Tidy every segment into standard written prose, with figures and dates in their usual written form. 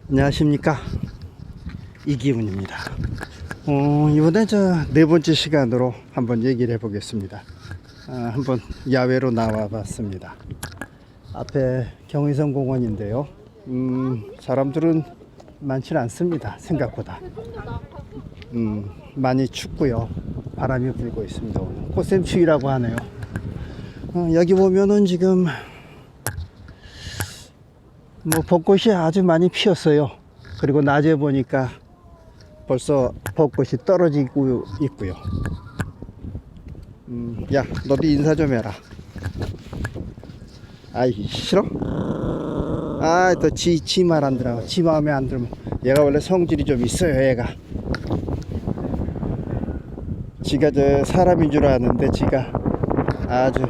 안녕하십니까, 이기훈입니다. 이번에 네 번째 시간으로 한번 얘기를 해보겠습니다. 한번 야외로 나와 봤습니다. 앞에 경의선 공원인데요. 사람들은 많지는 않습니다. 생각보다. 많이 춥고요. 바람이 불고 있습니다. 오늘 꽃샘추위라고 하네요. 여기 보면은 지금 벚꽃이 아주 많이 피었어요. 그리고 낮에 보니까 벌써 벚꽃이 떨어지고 있고요. 야, 너도 인사 좀 해라. 아이, 싫어? 또 지 말 안 들어. 지 마음에 안 들면. 얘가 원래 성질이 좀 있어요, 얘가. 지가 사람인 줄 아는데 지가 아주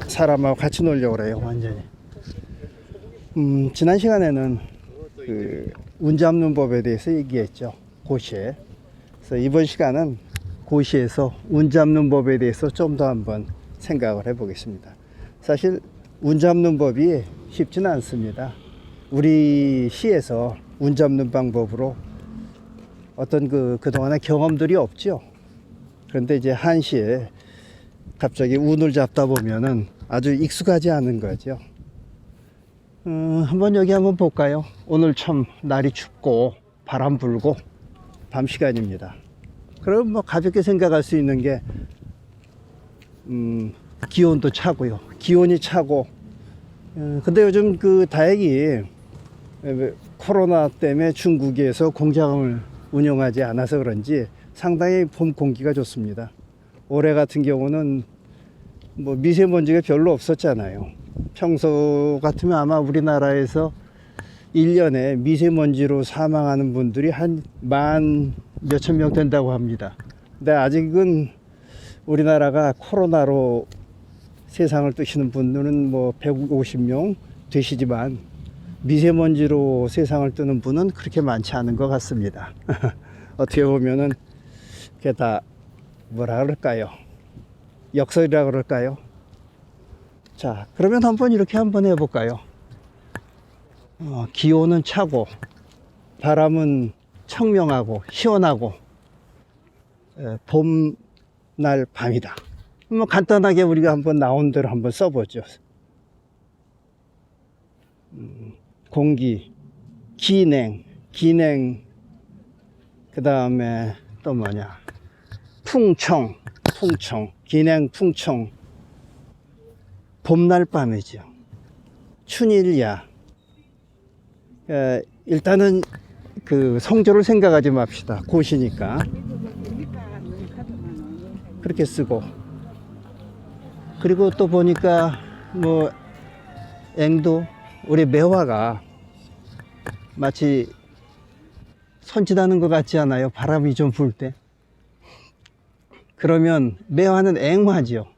사람하고 같이 놀려고 그래요, 완전히. 지난 시간에는 운 잡는 법에 대해서 얘기했죠, 고시에. 그래서 이번 시간은 고시에서 운 잡는 법에 대해서 좀 더 한번 생각을 해보겠습니다. 사실 운 잡는 법이 쉽지는 않습니다. 우리 시에서 운 잡는 방법으로 어떤 그동안의 경험들이 없죠. 그런데 이제 한시에 갑자기 운을 잡다 보면은 아주 익숙하지 않은 거죠. 한번 여기 한번 볼까요? 오늘 참 날이 춥고 바람 불고 밤 시간입니다. 그럼 가볍게 생각할 수 있는 게 기온도 차고요. 기온이 차고. 근데 요즘 다행히 코로나 때문에 중국에서 공장을 운영하지 않아서 그런지 상당히 봄 공기가 좋습니다. 올해 같은 경우는 미세먼지가 별로 없었잖아요. 평소 같으면 아마 우리나라에서 1년에 미세먼지로 사망하는 분들이 한 만 몇천 명 된다고 합니다. 근데 아직은 우리나라가 코로나로 세상을 뜨시는 분들은 150명 되시지만 미세먼지로 세상을 뜨는 분은 그렇게 많지 않은 것 같습니다. 어떻게 보면은 그게 다 뭐라 그럴까요? 역설이라 그럴까요? 자, 그러면 이렇게 한번 해볼까요? 기온은 차고 바람은 청명하고 시원하고 봄날 밤이다. 간단하게 우리가 한번 나온 대로 한번 써보죠. 공기, 기냉, 그 다음에 또 뭐냐, 풍청, 기냉, 풍청. 봄날 밤이죠. 춘일야. 일단은 성조를 생각하지 맙시다. 고시니까 그렇게 쓰고, 그리고 또 보니까 앵도 우리 매화가 마치 손짓하는 것 같지 않아요? 바람이 좀 불 때. 그러면 매화는 앵화죠.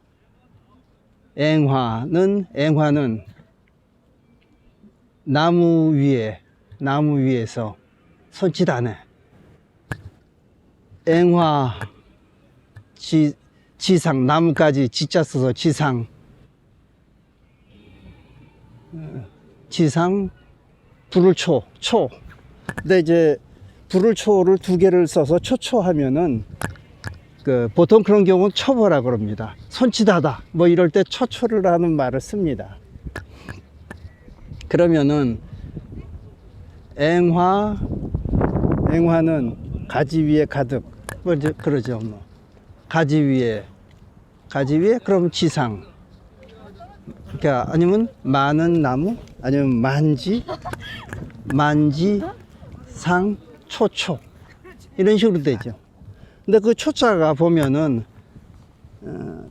앵화는 나무 위에서 손짓 안 해. 앵화 지상, 나무까지 지자 써서 지상 불을 초. 근데 이제 불을 초를 두 개를 써서 초초하면은 보통 그런 경우는 초보라 그럽니다. 손짓하다 이럴 때 초초를 하는 말을 씁니다. 그러면은 앵화는 가지 위에 가득, 그러죠. 가지 위에 그럼 지상. 그러니까 아니면 많은 나무, 아니면 만지상 초초, 이런 식으로 되죠. 근데 그 초자가 보면은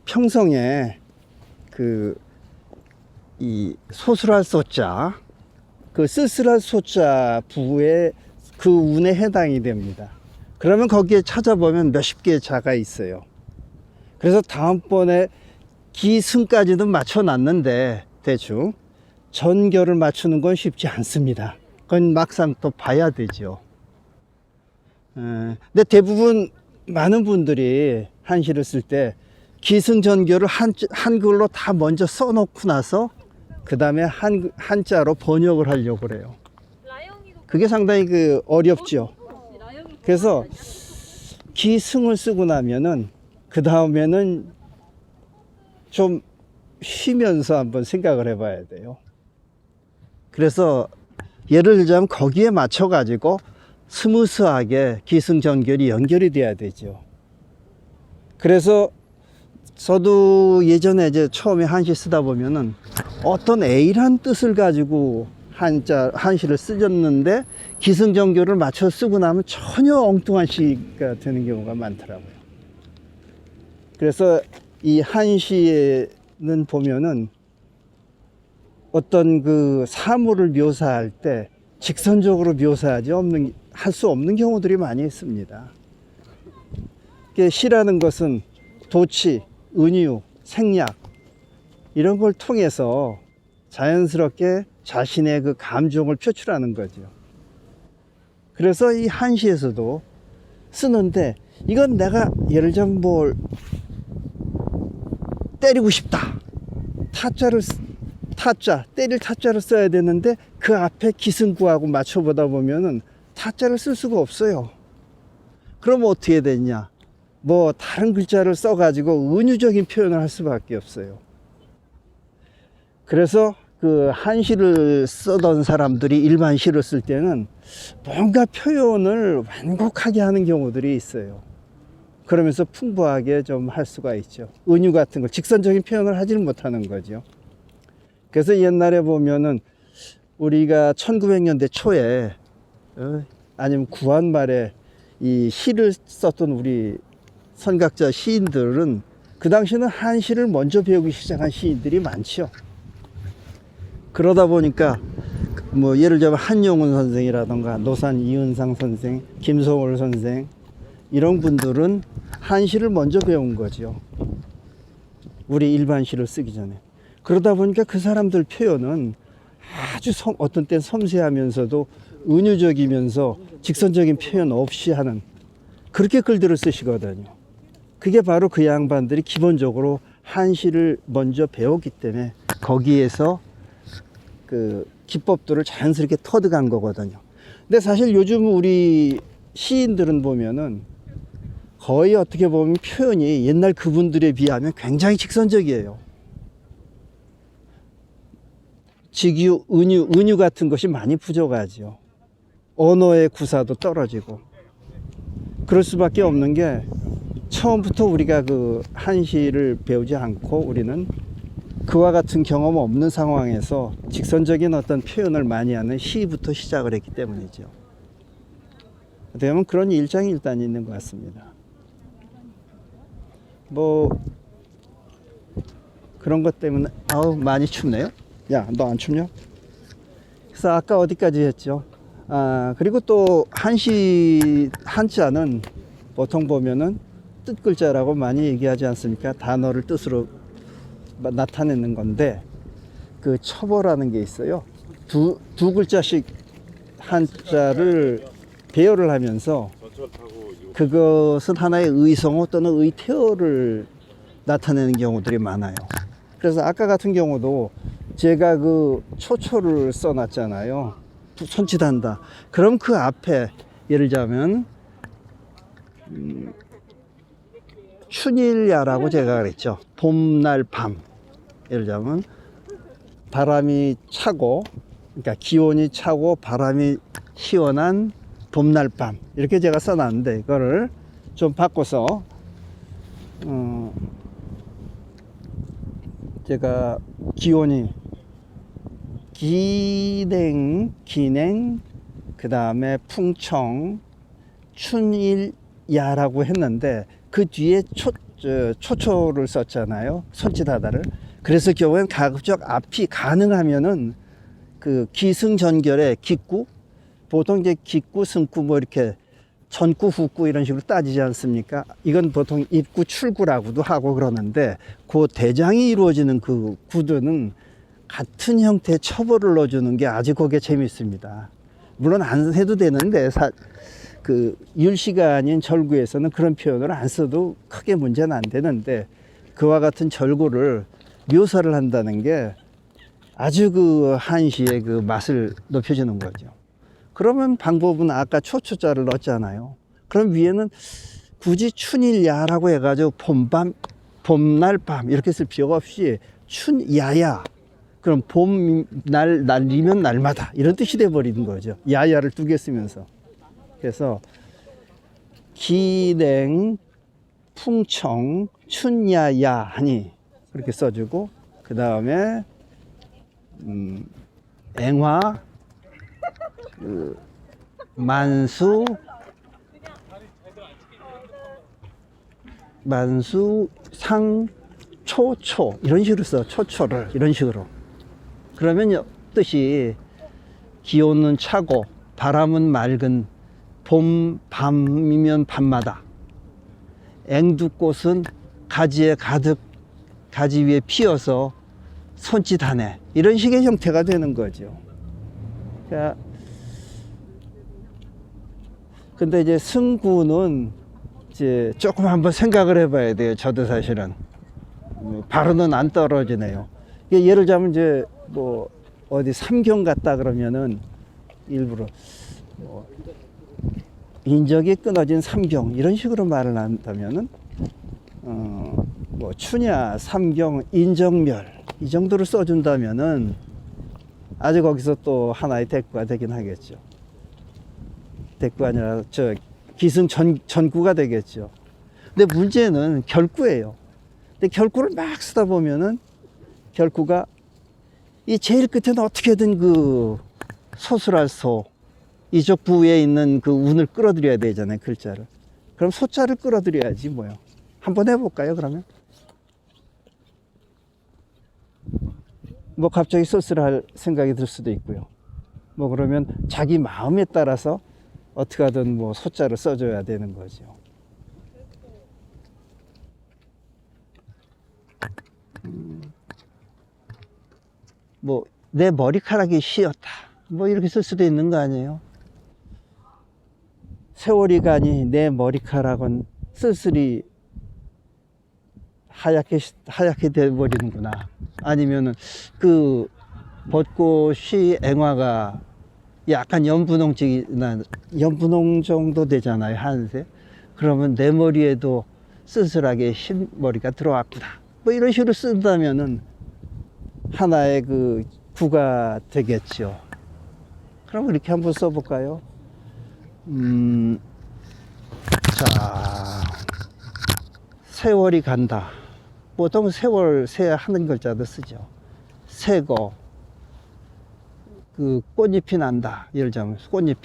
평성에 이 소술할 소자, 쓸쓸할 소자 부에 운에 해당이 됩니다. 그러면 거기에 찾아보면 몇십 개의 자가 있어요. 그래서 다음번에 기승까지도 맞춰놨는데 대충 전결을 맞추는 건 쉽지 않습니다. 그건 막상 또 봐야 되죠. 근데 대부분 많은 분들이 한시를 쓸 때 기승전결을 한글로 다 먼저 써놓고 나서 그 다음에 한자로 번역을 하려고 그래요. 라영이도 그게 상당히 그 어렵죠. 그래서 기승을 쓰고 나면은 그 다음에는 좀 쉬면서 한번 생각을 해봐야 돼요. 그래서 예를 들자면 거기에 맞춰 가지고 스무스하게 기승전결이 연결이 돼야 되죠. 그래서 저도 예전에 이제 처음에 한시 쓰다 보면은 어떤 A란 뜻을 가지고 한시를 쓰셨는데 기승전결을 맞춰 쓰고 나면 전혀 엉뚱한 시가 되는 경우가 많더라고요. 그래서 이 한시에는 보면은 어떤 그 사물을 묘사할 때 직선적으로 묘사하지 할 수 없는 경우들이 많이 있습니다. 시라는 것은 도치, 은유, 생략 이런 걸 통해서 자연스럽게 자신의 그 감정을 표출하는 거죠. 그래서 이 한시에서도 쓰는데 이건 내가 예를 들면 뭘 때리고 싶다. 때릴 타자를 써야 되는데 그 앞에 기승구하고 맞춰보다 보면은 타자를 쓸 수가 없어요. 그러면 어떻게 되냐? 뭐 다른 글자를 써가지고 은유적인 표현을 할 수밖에 없어요. 그래서 그 한시를 쓰던 사람들이 일반 시를 쓸 때는 뭔가 표현을 완곡하게 하는 경우들이 있어요. 그러면서 풍부하게 좀 할 수가 있죠. 은유 같은 걸 직선적인 표현을 하지는 못하는 거죠. 그래서 옛날에 보면은 우리가 1900년대 초에 아니면 구한 말에 이 시를 썼던 우리 선각자 시인들은 그 당시에는 한시를 먼저 배우기 시작한 시인들이 많죠. 그러다 보니까 뭐 예를 들면 한용운 선생이라던가 노산 이은상 선생, 김소월 선생 이런 분들은 한시를 먼저 배운 거죠. 우리 일반 시를 쓰기 전에. 그러다 보니까 그 사람들 표현은 아주 어떤 땐 섬세하면서도 은유적이면서 직선적인 표현 없이 하는 그렇게 글들을 쓰시거든요. 그게 바로 그 양반들이 기본적으로 한시를 먼저 배웠기 때문에 거기에서 그 기법들을 자연스럽게 터득한 거거든요. 근데 사실 요즘 우리 시인들은 보면은 거의 어떻게 보면 표현이 옛날 그분들에 비하면 굉장히 직선적이에요. 직유, 은유 같은 것이 많이 부족하죠. 언어의 구사도 떨어지고. 그럴 수밖에 없는 게 처음부터 우리가 그 한시를 배우지 않고 우리는 그와 같은 경험 없는 상황에서 직선적인 어떤 표현을 많이 하는 시부터 시작을 했기 때문이죠. 어떻게 보면 그런 일장일단이 있는 것 같습니다. 뭐 그런 것 때문에 많이 춥네요. 야, 너 안 춥냐? 그래서 아까 어디까지 했죠? 그리고 또 한자는 보통 보면은 뜻 글자라고 많이 얘기하지 않습니까? 단어를 뜻으로 나타내는 건데 그 첩어라는 게 있어요. 두 글자씩 한자를 배열을 하면서 그것은 하나의 의성어 또는 의태어를 나타내는 경우들이 많아요. 그래서 아까 같은 경우도 제가 그 초초를 써놨잖아요. 손짓한다. 그럼 그 앞에 예를 들자면 춘일야라고 제가 그랬죠. 봄날 밤. 예를 들자면 바람이 차고, 그러니까 기온이 차고 바람이 시원한 봄날 밤. 이렇게 제가 써놨는데 이거를 좀 바꿔서 제가 기온이 기냉, 그 다음에 풍청, 춘일야라고 했는데 그 뒤에 초초를 썼잖아요. 손짓하다를. 그래서 결국엔 가급적 앞이 가능하면은 그 기승전결의 기구, 보통 이제 기구, 승구 뭐 이렇게 전구, 후구 이런 식으로 따지지 않습니까? 이건 보통 입구, 출구라고도 하고 그러는데 그 대장이 이루어지는 그 구도는 같은 형태의 첩어를 넣어주는 게 아주 그게 재밌습니다. 물론 안 해도 되는데 그 율시가 아닌 절구에서는 그런 표현을 안 써도 크게 문제는 안 되는데 그와 같은 절구를 묘사를 한다는 게 아주 그 한시의 그 맛을 높여주는 거죠. 그러면 방법은 아까 초초자를 넣었잖아요. 그럼 위에는 굳이 춘일야라고 해가지고 봄날 밤 이렇게 쓸 필요가 없이 춘야야. 그럼 봄날 날이면 날마다 이런 뜻이 돼버리는 거죠. 야야를 두 개 쓰면서. 그래서 기냉 풍청 춘야야 하니 그렇게 써주고, 그 다음에 앵화 만수 상 초초 이런 식으로 써. 초초를 이런 식으로. 그러면 뜻이 기온은 차고 바람은 맑은 밤이면 밤마다 앵두꽃은 가지에 가득 가지 위에 피어서 손짓하네, 이런 식의 형태가 되는 거죠. 그러니까 근데 이제 승구는 이제 조금 한번 생각을 해봐야 돼요. 저도 사실은 바로는 안 떨어지네요. 예를 들자면 이제 뭐 어디 삼경 갔다 그러면은 일부러 뭐 인적이 끊어진 삼경 이런 식으로 말을 한다면은 뭐 추냐 삼경 인정멸 이 정도로 써준다면은 아주 거기서 또 하나의 대꾸가 되긴 하겠죠. 대꾸가 아니라 저 기승 전구가 되겠죠. 근데 문제는 결구예요. 근데 결구를 막 쓰다 보면은 결구가 이 제일 끝에는 어떻게든 그 소수랄 소 이쪽 부위에 있는 그 운을 끌어들여야 되잖아요, 글자를. 그럼 소자를 끌어들여야지 뭐요. 한번 해볼까요, 그러면? 뭐 갑자기 쓸쓸할 생각이 들 수도 있고요. 뭐 그러면 자기 마음에 따라서 어떻게 하든 뭐 소자를 써줘야 되는 거죠. 뭐 내 머리카락이 휘었다 뭐 이렇게 쓸 수도 있는 거 아니에요? 세월이 가니 내 머리카락은 쓸쓸히 하얗게 돼버리는구나. 아니면은 그 벚꽃이 앵화가 약간 연분홍 정도 되잖아요, 한색. 그러면 내 머리에도 쓸쓸하게 흰 머리가 들어왔구나. 뭐 이런 식으로 쓴다면은 하나의 그 구가 되겠죠. 그럼 이렇게 한번 써볼까요? 자, 세월이 간다. 보통 세월, 새 하는 글자도 쓰죠. 새거, 그 꽃잎이 난다. 예를 들자면 꽃잎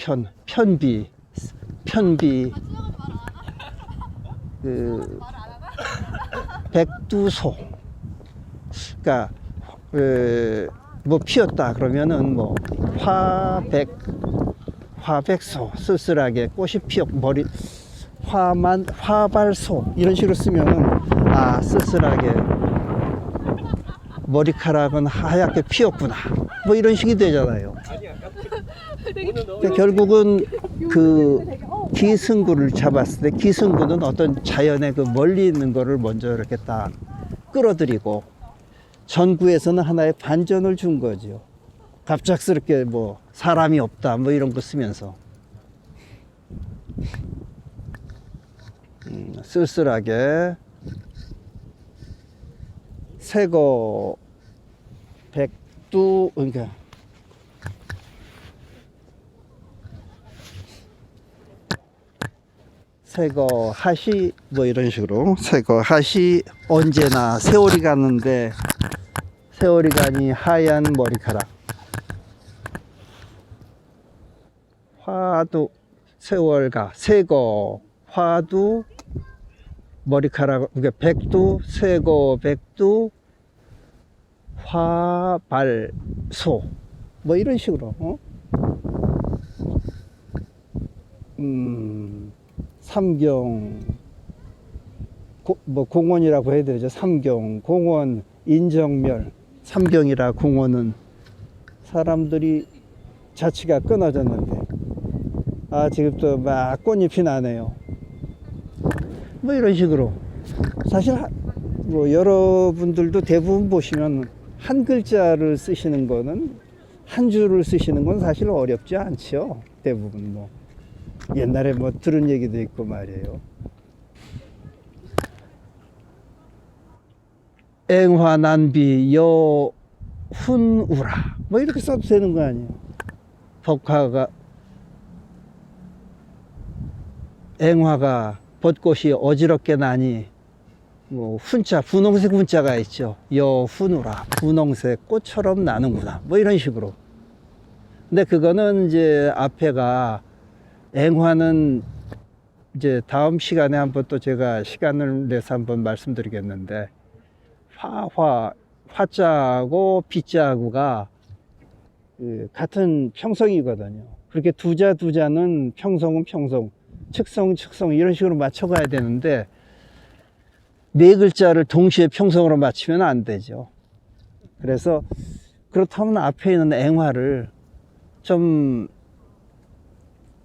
편비, 그 백두소. 그러니까 뭐 피었다 그러면은 뭐 화백소, 쓸쓸하게 꽃이 피었 화발소 이런 식으로 쓰면은 아 쓸쓸하게 머리카락은 하얗게 피었구나 뭐 이런 식이 되잖아요. 그러니까 결국은 그 기승구를 잡았을 때 기승구는 어떤 자연의 그 멀리 있는 거를 먼저 이렇게 딱 끌어들이고 전구에서는 하나의 반전을 준 거죠. 갑작스럽게 뭐 사람이 없다 뭐 이런 거 쓰면서 쓸쓸하게 새거 백두 그러니까 새거 하시 뭐 이런 식으로 새거 하시 언제나 세월이 가는데 세월이 가니 하얀 머리카락 화도 세월가 새거 화도 머리카락 그러니까 백두 새거 백두 화발소 뭐 이런 식으로 삼경 뭐 공원이라고 해야 되죠. 삼경 공원 인정멸 삼경이라 공원은 사람들이 자취가 끊어졌는데 아 지금 또 막 꽃잎이 나네요. 뭐 이런 식으로 사실 뭐 여러분들도 대부분 보시면 한 글자를 쓰시는 거는 한 줄을 쓰시는 건 사실 어렵지 않죠. 대부분 뭐 옛날에 뭐 들은 얘기도 있고 말이에요. 앵화난비 여훈우라 뭐 이렇게 써도 되는 거 아니에요. 덕화가 앵화가 벚꽃이 어지럽게 나니 뭐 훈자 분홍색 훈자가 있죠. 여훈우라 분홍색 꽃처럼 나는구나 뭐 이런 식으로. 근데 그거는 이제 앞에가 앵화는 이제 다음 시간에 한번 또 제가 시간을 내서 한번 말씀드리겠는데 화자하고 비자하고가 같은 평성이거든요. 그렇게 두자는 평성은 평성, 측성 이런 식으로 맞춰가야 되는데 네 글자를 동시에 평성으로 맞추면 안 되죠. 그래서 그렇다면 앞에 있는 앵화를 좀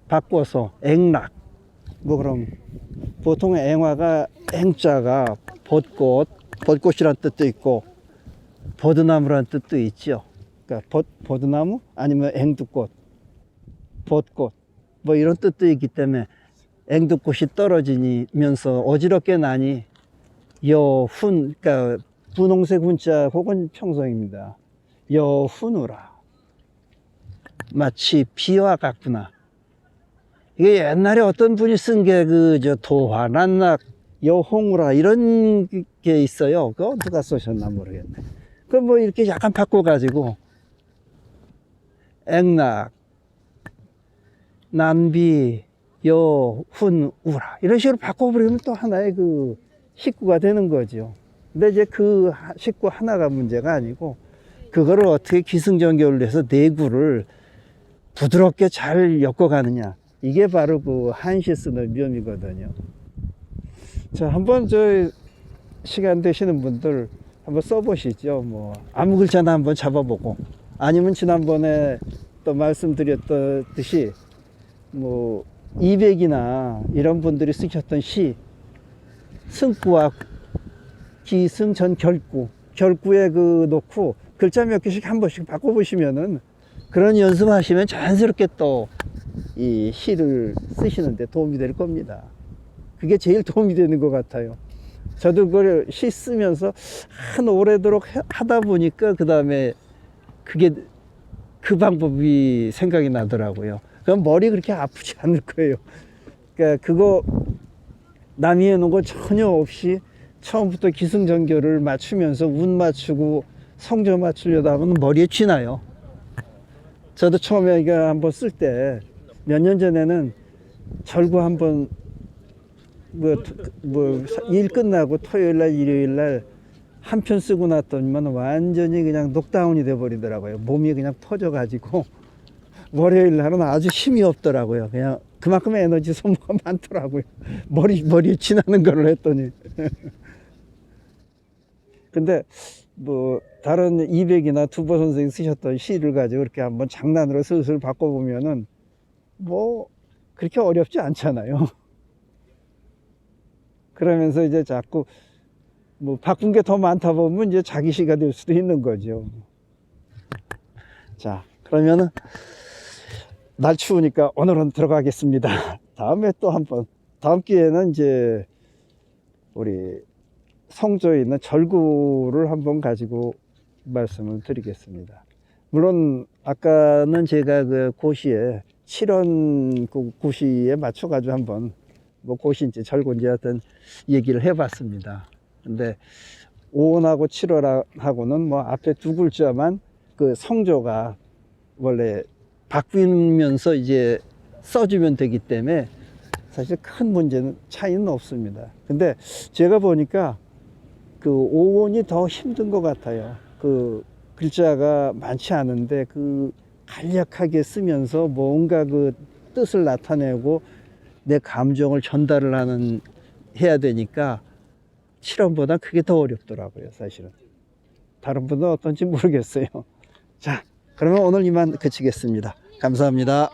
바꿔서 앵락 뭐 그럼 보통 앵화가 앵자가 벚꽃이란 뜻도 있고 버드나무란 뜻도 있죠. 그러니까 버드나무 아니면 앵두꽃, 벚꽃 뭐 이런 뜻도 있기 때문에 앵두꽃이 떨어지면서 어지럽게 나니 여훈 그러니까 분홍색 훈자 혹은 평성입니다. 여훈우라 마치 비와 같구나. 이게 옛날에 어떤 분이 쓴 게 도화난낙 여홍우라 이런 게 있어요. 그거 누가 쓰셨나 모르겠네. 그럼 뭐 이렇게 약간 바꿔가지고 앵낙 난비 여훈우라 이런 식으로 바꿔버리면 또 하나의 그 식구가 되는 거죠. 근데 이제 그 식구 하나가 문제가 아니고 그거를 어떻게 기승전결을 해서 내구를 부드럽게 잘 엮어가느냐 이게 바로 그 한시 쓰는 묘미거든요. 자, 한번 시간 되시는 분들 한번 써보시죠. 뭐 아무 글자나 한번 잡아보고 아니면 지난번에 또 말씀드렸듯이 뭐 200이나 이런 분들이 쓰셨던 시 승구와 기승전 결구에 놓고 글자 몇 개씩 한 번씩 바꿔보시면은 그런 연습하시면 자연스럽게 또 이 시를 쓰시는데 도움이 될 겁니다. 그게 제일 도움이 되는 것 같아요. 저도 그걸 시 쓰면서 한 오래도록 하다 보니까 그 다음에 그게 그 방법이 생각이 나더라고요. 그럼 머리 그렇게 아프지 않을 거예요. 그러니까 그거 남이 해놓은 거 전혀 없이 처음부터 기승전결을 맞추면서 운 맞추고 성조 맞추려다 하면 머리에 쥐나요. 저도 처음에 이거 한번 쓸 때 몇 년 전에는 절구 한번 일 끝나고 토요일날 일요일날 한 편 쓰고 났더니만 완전히 그냥 녹다운이 돼 버리더라고요. 몸이 그냥 터져 가지고 월요일 날은 아주 힘이 없더라고요. 그냥 그만큼 에너지 소모가 많더라고요. 머리에 지나는 걸 했더니. 근데 뭐 다른 200이나 두보 선생이 쓰셨던 시를 가지고 이렇게 한번 장난으로 슬슬 바꿔보면은 뭐 그렇게 어렵지 않잖아요. 그러면서 이제 자꾸 뭐 바꾼 게 더 많다 보면 이제 자기 시가 될 수도 있는 거죠. 자, 그러면은 날 추우니까 오늘은 들어가겠습니다. 다음에 또 한번 다음 기회에는 이제 우리 성조에 있는 절구를 한번 가지고 말씀을 드리겠습니다. 물론 아까는 제가 그 고시에 7원 그 고시에 맞춰 가지고 한번 뭐 고시인지 절구인지 하여튼 얘기를 해봤습니다. 근데 5원하고 7원하고는 뭐 앞에 두 글자만 그 성조가 원래 바뀌면서 이제 써주면 되기 때문에 사실 큰 문제는 차이는 없습니다. 근데 제가 보니까 그 5원이 더 힘든 것 같아요. 그 글자가 많지 않은데 그 간략하게 쓰면서 뭔가 그 뜻을 나타내고 내 감정을 전달을 해야 되니까 7원보다 그게 더 어렵더라고요, 사실은. 다른 분은 어떤지 모르겠어요. 자, 그러면 오늘 이만 그치겠습니다. 감사합니다.